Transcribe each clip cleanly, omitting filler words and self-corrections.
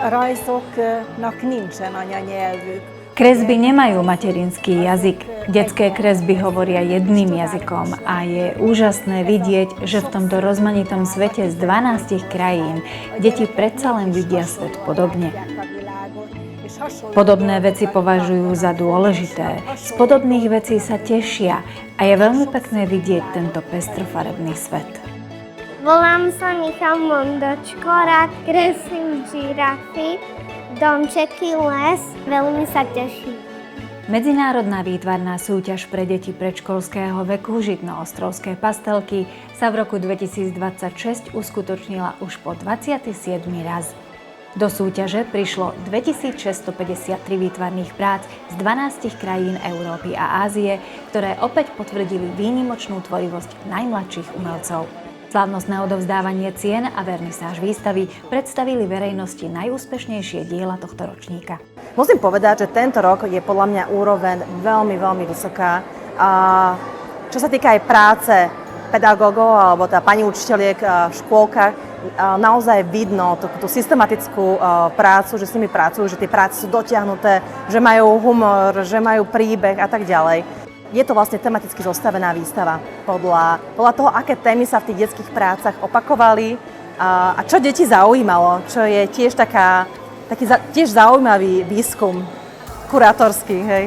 rajzoknak nincsen anyanyelvük. Kresby nemajú materinský jazyk. Detské kresby hovoria jedným jazykom a je úžasné vidieť, že v tomto rozmanitom svete z 12 krajín deti predsa len vidia svet podobne. Podobné veci považujú za dôležité, z podobných vecí sa tešia a je veľmi pekné vidieť tento pestrofarebný svet. Volám sa Michal Mondočko, rád kreslím žirafy, domčeky, les, veľmi sa teším. Medzinárodná výtvarná súťaž pre deti predškolského veku Žitnoostrovské pastelky sa v roku 2026 uskutočnila už po 27. raz. Do súťaže prišlo 2653 výtvarných prác z 12 krajín Európy a Ázie, ktoré opäť potvrdili výnimočnú tvorivosť najmladších umelcov. Slávnostné odovzdávanie cien a vernisáž výstavy predstavili verejnosti najúspešnejšie diela tohto ročníka. Musím povedať, že tento rok je podľa mňa úroveň veľmi, veľmi vysoká. Čo sa týka aj práce pedagógov alebo pani učiteľiek v škôlkach, naozaj vidno tú systematickú prácu, že s nimi pracujú, že tie práce sú dotiahnuté, že majú humor, že majú príbeh a tak ďalej. Je to vlastne tematicky zostavená výstava podľa toho, aké témy sa v tých detských prácach opakovali a čo deti zaujímalo, čo je tiež tiež zaujímavý výskum kurátorský. Hej.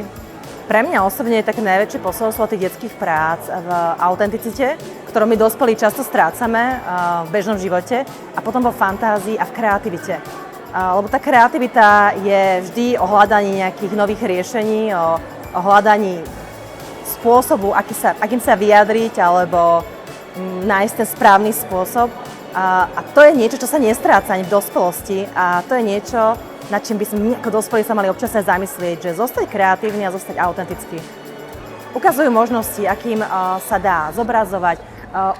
Pre mňa osobne je také najväčšie posolstvo tých detských prác v autenticite, ktorú my dospelí často strácame v bežnom živote, a potom vo fantázii a v kreativite. Lebo tá kreativita je vždy o hľadaní nejakých nových riešení, o hľadaní spôsobu, akým sa vyjadriť alebo nájsť ten správny spôsob. A to je niečo, čo sa nestráca ani v dospelosti, a to je niečo, nad čím by sme my ako dospelí sa mali občas aj zamyslieť, že zostať kreatívny a zostať autentický. Ukazujú možnosti, akým sa dá zobrazovať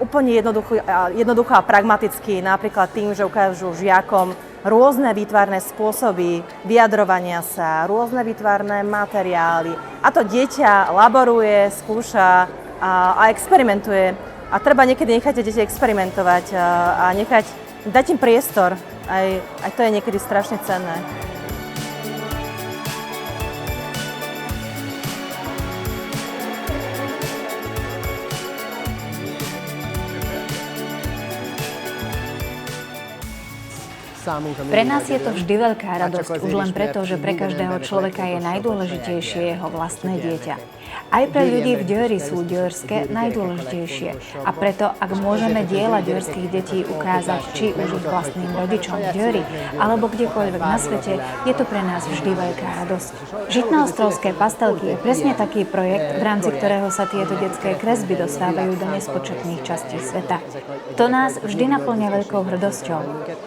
úplne jednoducho a pragmaticky, napríklad tým, že ukážu žiakom rôzne výtvarné spôsoby vyjadrovania sa, rôzne výtvarné materiály. A to dieťa laboruje, skúša a experimentuje. A treba niekedy nechať deti experimentovať a dať im priestor. Aj to je niekedy strašne cenné. Pre nás je to vždy veľká radosť, už len preto, že pre každého človeka je najdôležitejšie jeho vlastné dieťa. Aj pre ľudí v Győri sú győrske najdôležitejšie. A preto, ak môžeme diela győrských detí ukázať či už ich vlastným rodičom v Győri, alebo kdekoľvek na svete, je to pre nás vždy veľká radosť. Žitnoostrovské pastelky je presne taký projekt, v rámci ktorého sa tieto detské kresby dostávajú do nespočetných častí sveta. To nás vždy naplňa veľkou hrdosťou.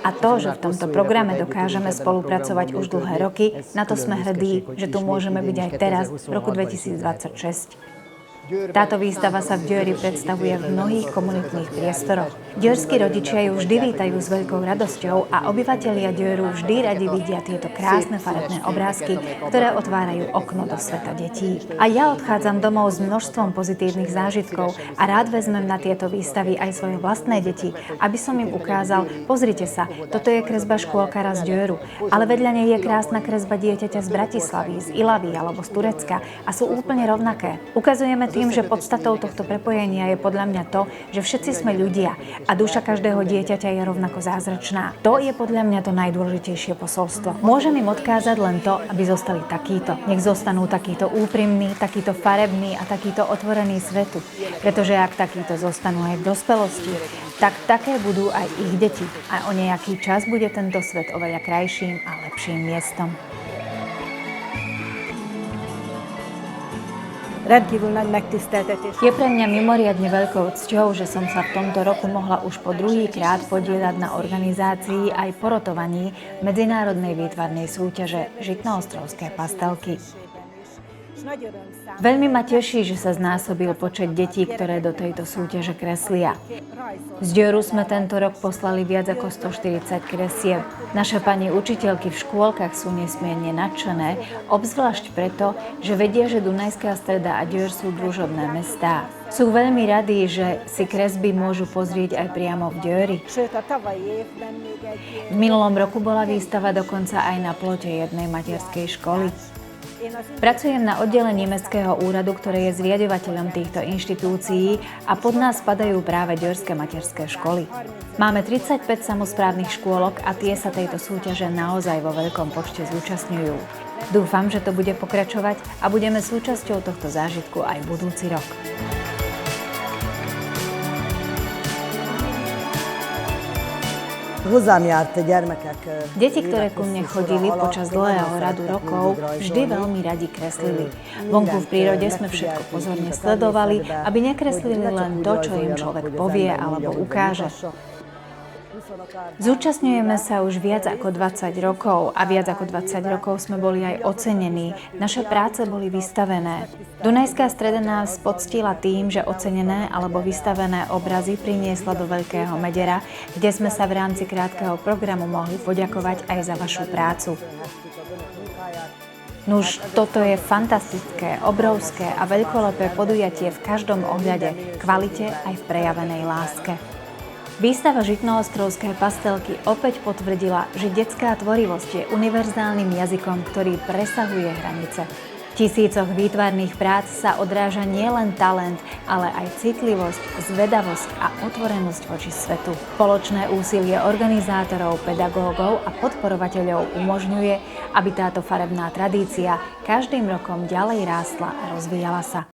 A to, že v tomto programe dokážeme spolupracovať už dlhé roky, na to sme hrdí, že tu môžeme byť aj teraz, v roku 2026. Táto výstava sa v Győri predstavuje v mnohých komunitných priestoroch. Győrskí rodičia ju vždy vítajú s veľkou radosťou a obyvatelia Győru vždy radi vidia tieto krásne farebné obrázky, ktoré otvárajú okno do sveta detí. A ja odchádzam domov s množstvom pozitívnych zážitkov a rád vezmem na tieto výstavy aj svoje vlastné deti, aby som im ukázal: pozrite sa, toto je kresba škôlkara z Győru, ale vedľa nej je krásna kresba dieťaťa z Bratislavy, z Ilavy alebo z Turecka a sú úplne rovnaké. Ukazujeme tým, že podstatou tohto prepojenia je podľa mňa to, že všetci sme ľudia a duša každého dieťaťa je rovnako zázračná. To je podľa mňa to najdôležitejšie posolstvo. Môžem im odkázať len to, aby zostali takíto. Nech zostanú takýto úprimní, takýto farební a takýto otvorení svetu. Pretože ak takýto zostanú aj v dospelosti, tak také budú aj ich deti. A o nejaký čas bude tento svet oveľa krajším a lepším miestom. Rendkívül nagy megtiszteltetés. Je pre mňa mimoriadne veľkou cťou, že som sa v tomto roku mohla už po druhýkrát podieľať na organizácii aj porotovaní medzinárodnej výtvarnej súťaže Žitnoostrovské pastelky. Veľmi ma teší, že sa znásobil počet detí, ktoré do tejto súťaže kreslia. Z Dioru sme tento rok poslali viac ako 140 kresieb. Naše pani učiteľky v škôlkach sú nesmierne nadšené, obzvlášť preto, že vedia, že Dunajská Streda a Dior sú družobné mestá. Sú veľmi radí, že si kresby môžu pozrieť aj priamo v Diori. V minulom roku bola výstava dokonca aj na plote jednej materskej školy. Pracujem na oddelení Mestského úradu, ktoré je zriaďovateľom týchto inštitúcií a pod nás spadajú práve diorské materské školy. Máme 35 samosprávnych škôlok a tie sa tejto súťaže naozaj vo veľkom počte zúčastňujú. Dúfam, že to bude pokračovať a budeme súčasťou tohto zážitku aj budúci rok. Deti, ktoré ku mne chodili počas dlhého radu rokov, vždy veľmi radi kreslili. Vonku v prírode sme všetko pozorne sledovali, aby nekreslili len to, čo im človek povie alebo ukáže. Zúčastňujeme sa už viac ako 20 rokov a viac ako 20 rokov sme boli aj ocenení. Naše práce boli vystavené. Dunajská Streda nás poctila tým, že ocenené alebo vystavené obrazy priniesla do Veľkého Medera, kde sme sa v rámci krátkeho programu mohli poďakovať aj za vašu prácu. Nuž, toto je fantastické, obrovské a veľkolepé podujatie v každom ohľade, kvalite aj v prejavenej láske. Výstava Žitnoostrovské pastelky opäť potvrdila, že detská tvorivosť je univerzálnym jazykom, ktorý presahuje hranice. V tisícoch výtvarných prác sa odráža nielen talent, ale aj citlivosť, zvedavosť a otvorenosť voči svetu. Spoločné úsilie organizátorov, pedagógov a podporovateľov umožňuje, aby táto farebná tradícia každým rokom ďalej rástla a rozvíjala sa.